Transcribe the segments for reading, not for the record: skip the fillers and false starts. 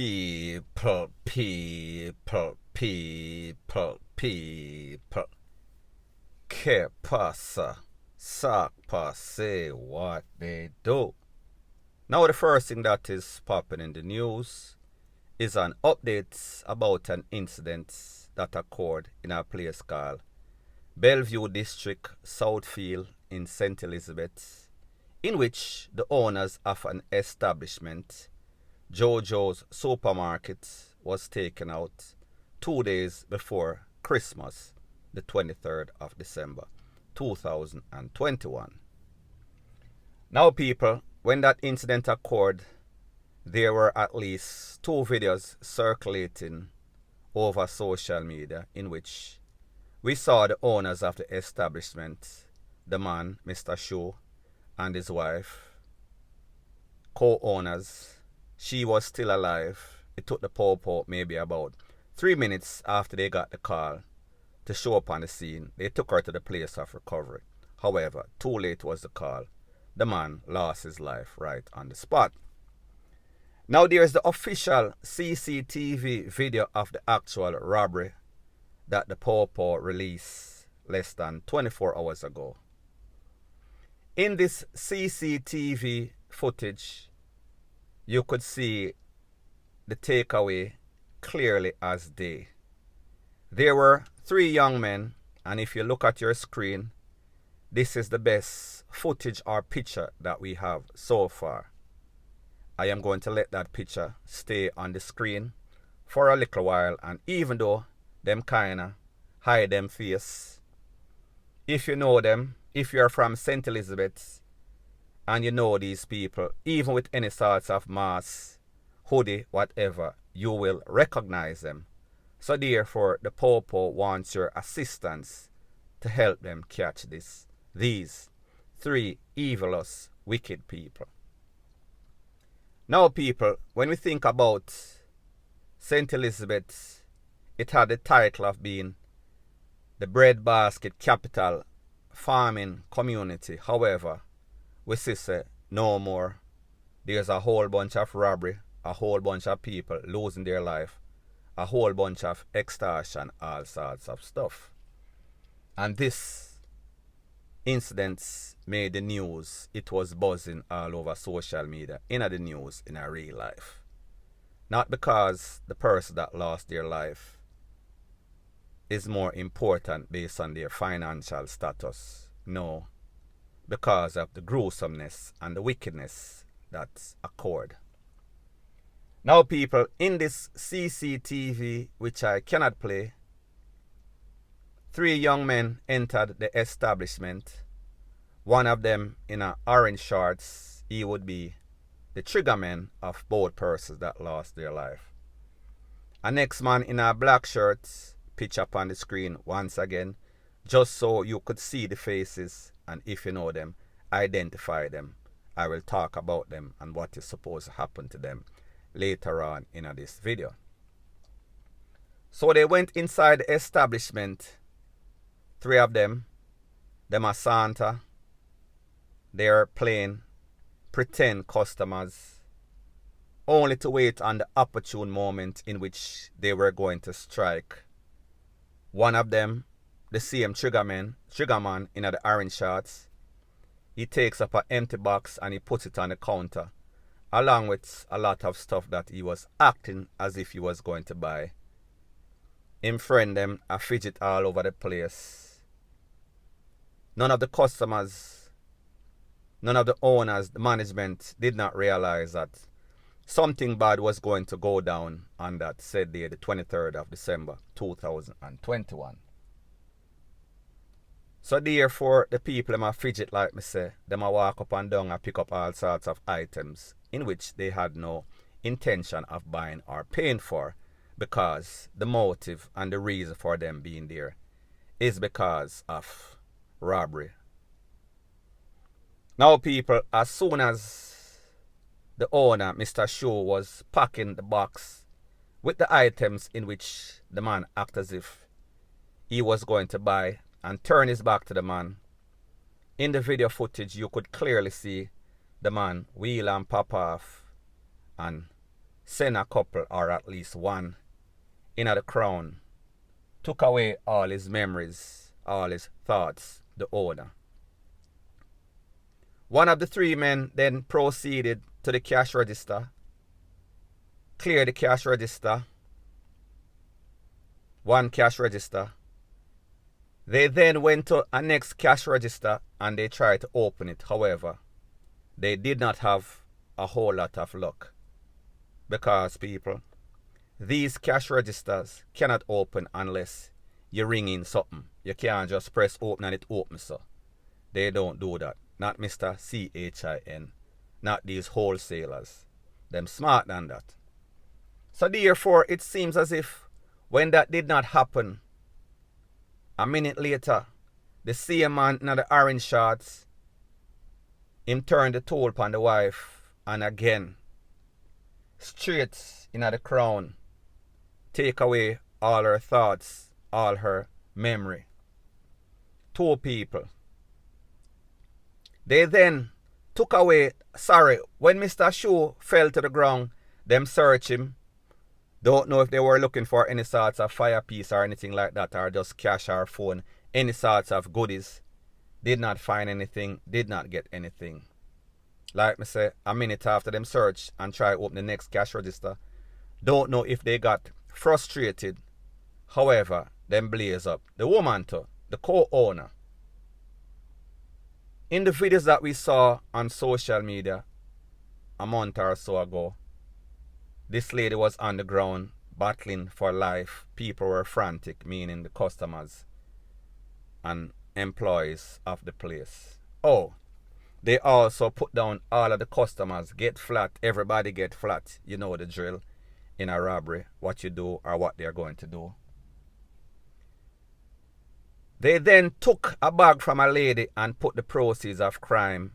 People. Que pasa? Sac passe what they do. Now the first thing that is popping in the news is an update about an incident that occurred in a place called Bellevue District, Southfield in St. Elizabeth, in which the owners of an establishment, Jojo's Supermarket, was taken out 2 days before Christmas, the 23rd of December, 2021. Now people, when that incident occurred, there were at least 2 videos circulating over social media in which we saw the owners of the establishment, the man, Mr. Shu, and his wife, co-owners. She was still alive. It took the Popo maybe about 3 minutes after they got the call to show up on the scene. They took her to the place of recovery. However, too late was the call. The man lost his life right on the spot. Now there's the official CCTV video of the actual robbery that the Popo released less than 24 hours ago. In this CCTV footage, you could see the takeaway clearly as day. There were 3 young men, and if you look at your screen, this is the best footage or picture that we have so far. I am going to let that picture stay on the screen for a little while, and even though them kinda hide them face, if you know them, if you're from St. Elizabeth and you know these people, even with any sorts of mask, hoodie, whatever, you will recognize them. So therefore, the Popo wants your assistance to help them catch these 3 evilous, wicked people. Now people, when we think about St. Elizabeth, it had the title of being the breadbasket capital farming community. However, we say no more. There's a whole bunch of robbery, a whole bunch of people losing their life, a whole bunch of extortion, all sorts of stuff. And this incident made the news. It was buzzing all over social media, in the news, in a real life. Not because the person that lost their life is more important based on their financial status. No, because of the gruesomeness and the wickedness that's occurred. Now people, in this CCTV, which I cannot play, 3 young men entered the establishment. One of them in an orange shorts. He would be the triggerman of both persons that lost their life. A next man in a black shirt, pitch up on the screen once again, just so you could see the faces, and if you know them, identify them. I will talk about them and what is supposed to happen to them later on in this video. So they went inside the establishment. 3 of them are Santa. They're playing pretend customers, only to wait on the opportune moment in which they were going to strike. One of them, the same triggerman in the orange shorts, he takes up an empty box and he puts it on the counter, along with a lot of stuff that he was acting as if he was going to buy. Him friend them a fidget all over the place. None of the customers, none of the owners, the management did not realize that something bad was going to go down on that said day, the 23rd of December, 2021. So therefore, the people them a fidget like me say, them a walk up and down and pick up all sorts of items in which they had no intention of buying or paying for, because the motive and the reason for them being there is because of robbery. Now people, as soon as the owner, Mr. Shu, was packing the box with the items in which the man acted as if he was going to buy, and turn his back to the man, in the video footage you could clearly see the man wheel and pop off and send a couple or at least one in the crown, took away all his memories, all his thoughts, the owner. One of the three men then proceeded to the cash register, cleared the cash register, one cash register. They then went to a next cash register and they tried to open it. However, they did not have a whole lot of luck. Because, people, these cash registers cannot open unless you ring in something. You can't just press open and it opens. So they don't do that. Not Mr. CHIN. Not these wholesalers. Them smart than that. So therefore, it seems as if when that did not happen, a minute later, the same man in the orange shorts, him turned the toll upon the wife, and again, straight in the crown, take away all her thoughts, all her memory. Two people. They then took away, when Mr. Shoe fell to the ground, them search him. Don't know if they were looking for any sorts of fire piece or anything like that, or just cash or phone, any sorts of goodies. Did not find anything, did not get anything. Like me say, a minute after them search and try open the next cash register, don't know if they got frustrated. However, them blaze up. The woman too, the co-owner. In the videos that we saw on social media a month or so ago, this lady was on the ground battling for life. People were frantic, meaning the customers and employees of the place. Oh, they also put down all of the customers, get flat, everybody get flat. You know the drill in a robbery, what you do or what they're going to do. They then took a bag from a lady and put the proceeds of crime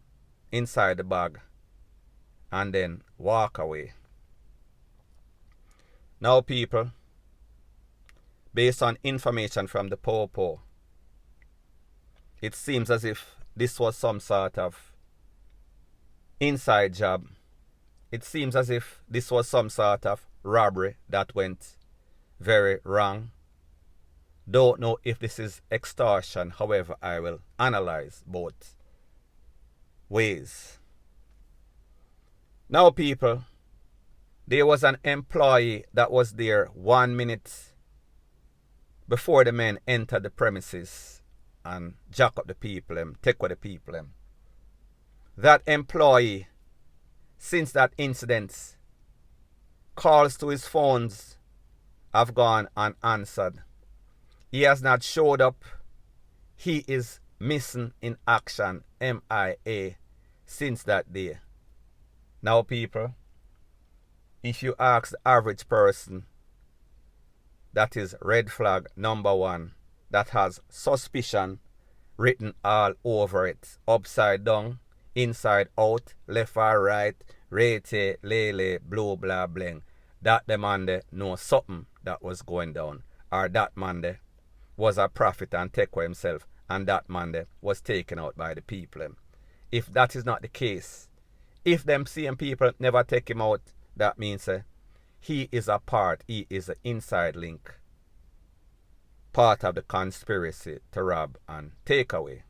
inside the bag and then walk away. Now, people, based on information from the Popo, it seems as if this was some sort of inside job. It seems as if this was some sort of robbery that went very wrong. Don't know if this is extortion. However, I will analyze both ways. Now, people, there was an employee that was there 1 minute before the men entered the premises and jack up the people, take with the people. That employee, since that incident, calls to his phones have gone unanswered. He has not showed up. He is missing in action, MIA, since that day. Now, people, if you ask the average person, that is red flag number one, that has suspicion written all over it, upside down, inside out, left or right, rete, lele, blue, blah, bling. That the man there know something that was going down, or that man there was a prophet and take for himself, and that man there was taken out by the people. If that is not the case, if them same people never take him out, that means he is a part, he is an inside link, part of the conspiracy to rob and take away.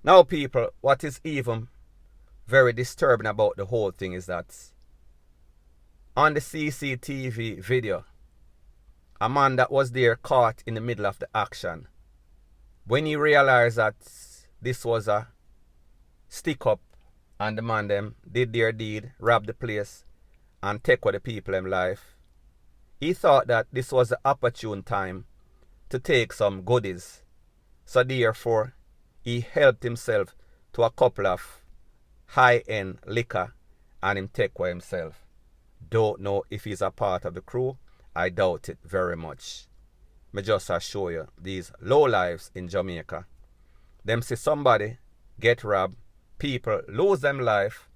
Now, people, what is even very disturbing about the whole thing is that on the CCTV video, a man that was there caught in the middle of the action, when he realized that this was a stick up and the man them did their deed, rob the place and take with the people in life, he thought that this was the opportune time to take some goodies. So therefore, he helped himself to a couple of high-end liquor and him take for himself. Don't know if he's a part of the crew. I doubt it very much. Me just assure you, these low lives in Jamaica, them see somebody get robbed, people lose them life,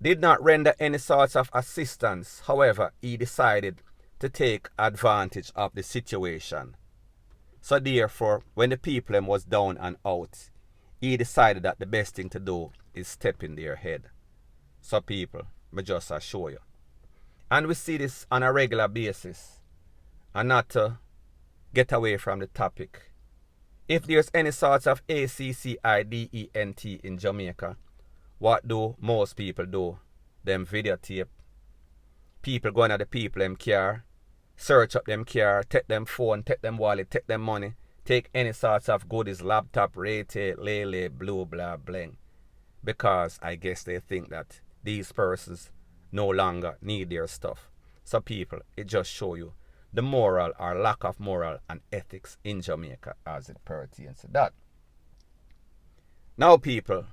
did not render any sorts of assistance. However, he decided to take advantage of the situation. So therefore, when the people was down and out, he decided that the best thing to do is step in their head. So people, I just show you. And we see this on a regular basis. And not to get away from the topic. If there's any sorts of ACCIDENT in Jamaica, what do most people do? Them videotape. People going at the people them car, search up them car, take them phone, take them wallet, take them money, take any sorts of goodies, laptop, rate, lele, blue, blah, bling. Because I guess they think that these persons no longer need their stuff. So people, it just show you the moral or lack of moral and ethics in Jamaica as it pertains to that. Now people,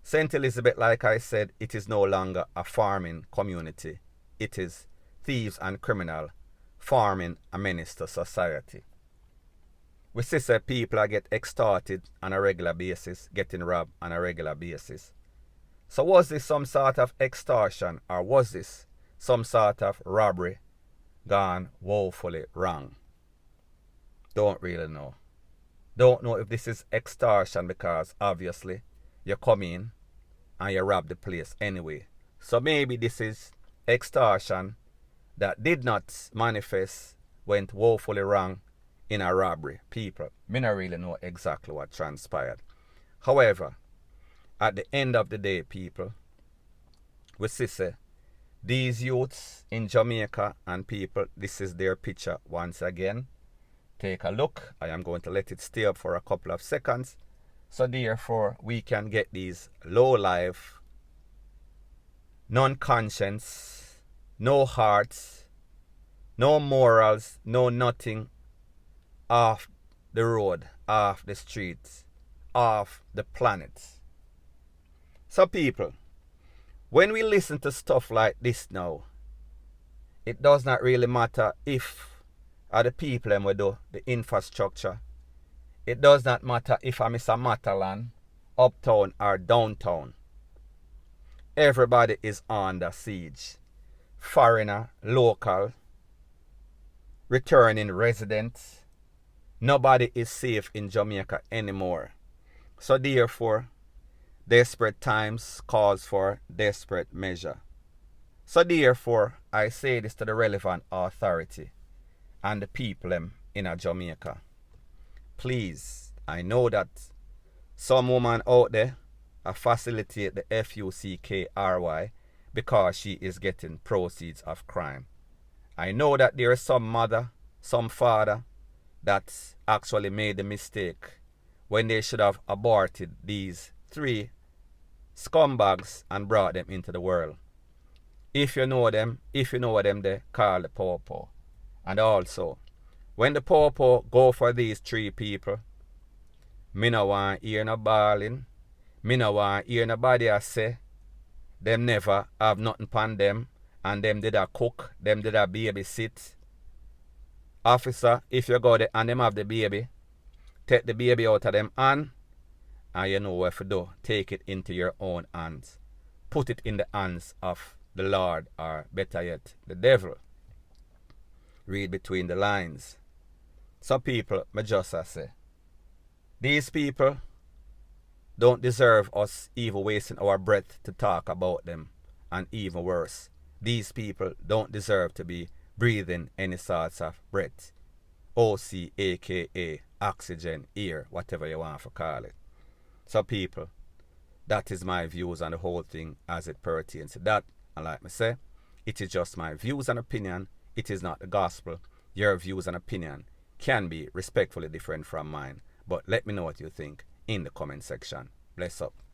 St. Elizabeth, like I said, it is no longer a farming community. It is thieves and criminal farming a menace to society. We see that people are get extorted on a regular basis, getting robbed on a regular basis. So was this some sort of extortion, or was this some sort of robbery gone woefully wrong? Don't really know. Don't know if this is extortion, because obviously you come in and you rob the place anyway. So maybe this is extortion that did not manifest, went woefully wrong in a robbery. People, me not really know exactly what transpired. However, at the end of the day, people, we see these youths in Jamaica and people, this is their picture once again. Take a look. I am going to let it stay up for a couple of seconds. So therefore, we can get these low life, non-conscience, no hearts, no morals, no nothing off the road, off the streets, off the planet. So people, when we listen to stuff like this now, it does not really matter if are the people and we do the infrastructure. It does not matter if I'm Mr. Matalan, uptown or downtown. Everybody is under siege. Foreigner, local, returning residents. Nobody is safe in Jamaica anymore. So therefore, desperate times calls for desperate measure. So therefore, I say this to the relevant authority and the people in Jamaica. Please, I know that some woman out there facilitate the FUCKRY because she is getting proceeds of crime. I know that there is some mother, some father that actually made the mistake when they should have aborted these 3 scumbags and brought them into the world. If you know them, they call the popo. And also, when the popo go for these 3 people, me no want hear no bawling. Me no want hear nobody a say them never have nothing pon them and them did a cook, them did a babysit. Officer, if you go there and them have the baby, take the baby out of them hand and you know what to do. Take it into your own hands. Put it in the hands of the Lord, or better yet, the devil. Read between the lines. Some people, me just say, these people don't deserve us even wasting our breath to talk about them. And even worse, these people don't deserve to be breathing any sorts of breath. OC, aka oxygen, air, whatever you want to call it. So people, that is my views on the whole thing as it pertains to that. And like me say, it is just my views and opinion. It is not the gospel. Your views and opinion can be respectfully different from mine. But let me know what you think in the comment section. Bless up.